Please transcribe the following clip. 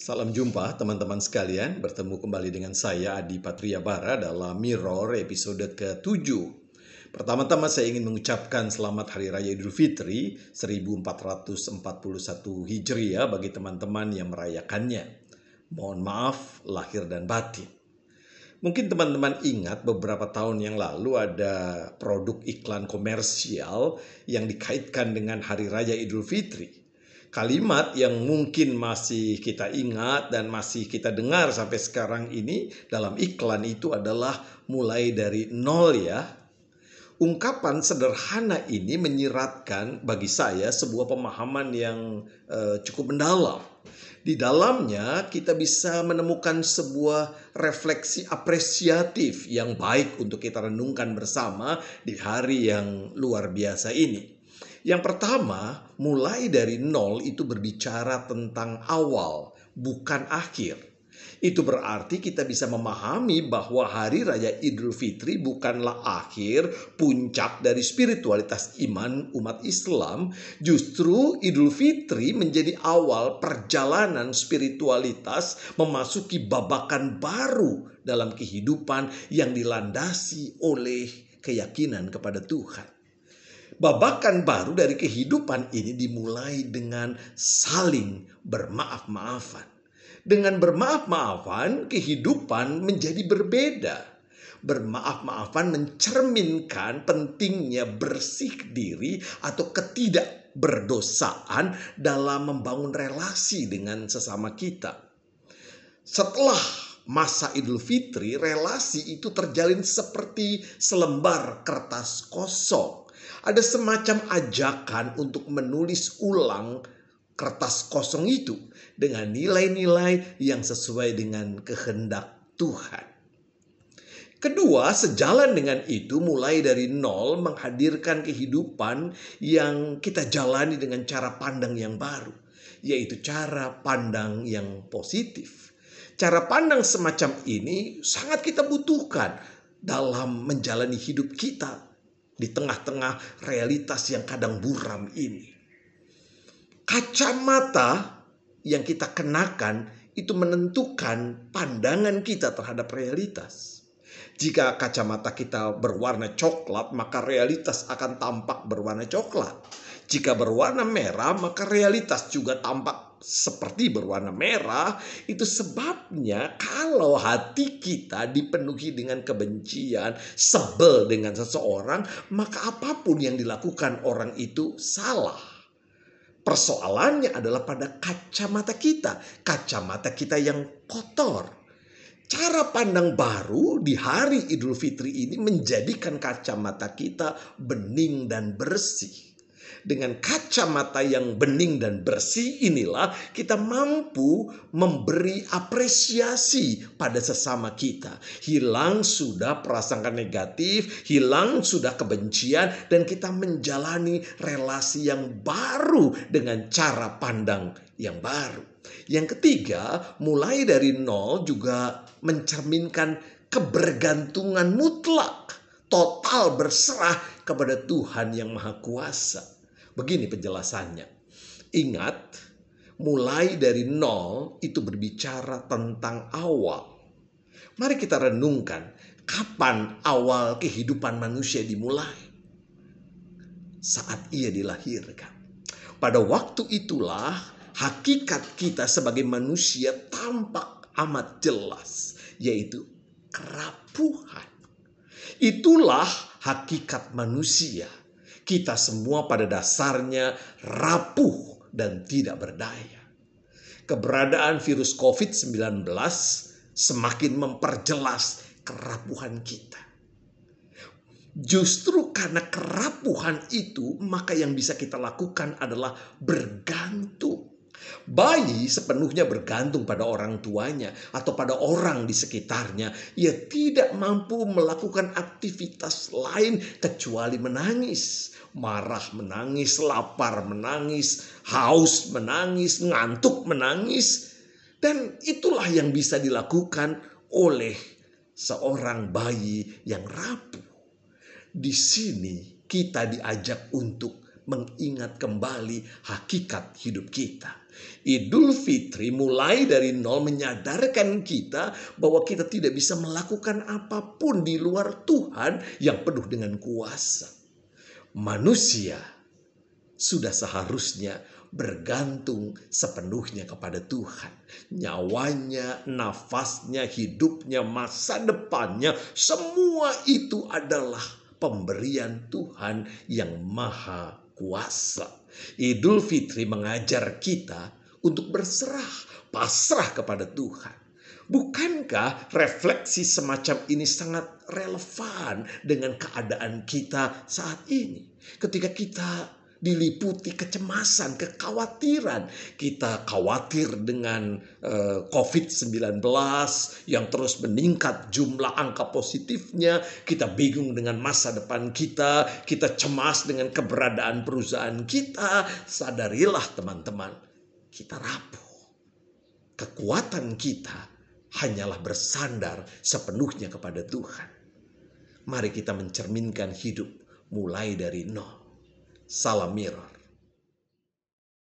Salam jumpa teman-teman sekalian, bertemu kembali dengan saya Adi Patriabara dalam Mirror episode ke-7. Pertama-tama saya ingin mengucapkan selamat Hari Raya Idul Fitri 1441 Hijriah bagi teman-teman yang merayakannya. Mohon maaf lahir dan batin. Mungkin teman-teman ingat beberapa tahun yang lalu ada produk iklan komersial yang dikaitkan dengan Hari Raya Idul Fitri. Kalimat yang mungkin masih kita ingat dan masih kita dengar sampai sekarang ini dalam iklan itu adalah mulai dari nol ya. Ungkapan sederhana ini menyiratkan bagi saya sebuah pemahaman yang cukup mendalam. Di dalamnya kita bisa menemukan sebuah refleksi apresiatif yang baik untuk kita renungkan bersama di hari yang luar biasa ini. Yang pertama, mulai dari nol itu berbicara tentang awal, bukan akhir. Itu berarti kita bisa memahami bahwa Hari Raya Idul Fitri bukanlah akhir puncak dari spiritualitas iman umat Islam. Justru Idul Fitri menjadi awal perjalanan spiritualitas memasuki babakan baru dalam kehidupan yang dilandasi oleh keyakinan kepada Tuhan. Babakan baru dari kehidupan ini dimulai dengan saling bermaaf-maafan. Dengan bermaaf-maafan, kehidupan menjadi berbeda. Bermaaf-maafan mencerminkan pentingnya bersih diri atau ketidakberdosaan dalam membangun relasi dengan sesama kita. Setelah masa Idul Fitri, relasi itu terjalin seperti selembar kertas kosong. Ada semacam ajakan untuk menulis ulang kertas kosong itu dengan nilai-nilai yang sesuai dengan kehendak Tuhan. Kedua, sejalan dengan itu mulai dari nol menghadirkan kehidupan yang kita jalani dengan cara pandang yang baru, yaitu cara pandang yang positif. Cara pandang semacam ini sangat kita butuhkan dalam menjalani hidup kita di tengah-tengah realitas yang kadang buram ini. Kacamata yang kita kenakan itu menentukan pandangan kita terhadap realitas. Jika kacamata kita berwarna coklat, maka realitas akan tampak berwarna coklat. Jika berwarna merah, maka realitas juga tampak seperti berwarna merah. Itu sebabnya kalau hati kita dipenuhi dengan kebencian, sebel dengan seseorang, maka apapun yang dilakukan orang itu salah. Persoalannya adalah pada kacamata kita yang kotor. Cara pandang baru di hari Idul Fitri ini menjadikan kacamata kita bening dan bersih. Dengan kacamata yang bening dan bersih inilah kita mampu memberi apresiasi pada sesama kita. Hilang sudah prasangka negatif, hilang sudah kebencian, dan kita menjalani relasi yang baru dengan cara pandang yang baru. Yang ketiga, mulai dari nol juga mencerminkan kebergantungan mutlak, total berserah kepada Tuhan yang Maha Kuasa. Begini penjelasannya. Ingat, mulai dari nol itu berbicara tentang awal. Mari kita renungkan, kapan awal kehidupan manusia dimulai? Saat ia dilahirkan. Pada waktu itulah hakikat kita sebagai manusia tampak amat jelas, yaitu kerapuhan. Itulah hakikat manusia. Kita semua pada dasarnya rapuh dan tidak berdaya. Keberadaan virus COVID-19 semakin memperjelas kerapuhan kita. Justru karena kerapuhan itu, maka yang bisa kita lakukan adalah bergantung. Bayi sepenuhnya bergantung pada orang tuanya atau pada orang di sekitarnya. Ia tidak mampu melakukan aktivitas lain kecuali menangis. Marah menangis, lapar menangis, haus menangis, ngantuk menangis. Dan itulah yang bisa dilakukan oleh seorang bayi yang rapuh. Di sini kita diajak untuk mengingat kembali hakikat hidup kita. Idul Fitri mulai dari nol menyadarkan kita bahwa kita tidak bisa melakukan apapun di luar Tuhan yang penuh dengan kuasa. Manusia sudah seharusnya bergantung sepenuhnya kepada Tuhan. Nyawanya, nafasnya, hidupnya, masa depannya, semua itu adalah pemberian Tuhan yang maha kuasa. Idul Fitri mengajar kita untuk berserah, pasrah kepada Tuhan. Bukankah refleksi semacam ini sangat relevan dengan keadaan kita saat ini? Ketika kita diliputi kecemasan, kekhawatiran. Kita khawatir dengan COVID-19 yang terus meningkat jumlah angka positifnya. Kita bingung dengan masa depan kita. Kita cemas dengan keberadaan perusahaan kita. Sadarilah teman-teman, kita rapuh. Kekuatan kita hanyalah bersandar sepenuhnya kepada Tuhan. Mari kita mencerminkan hidup mulai dari nol. Salam Mirror.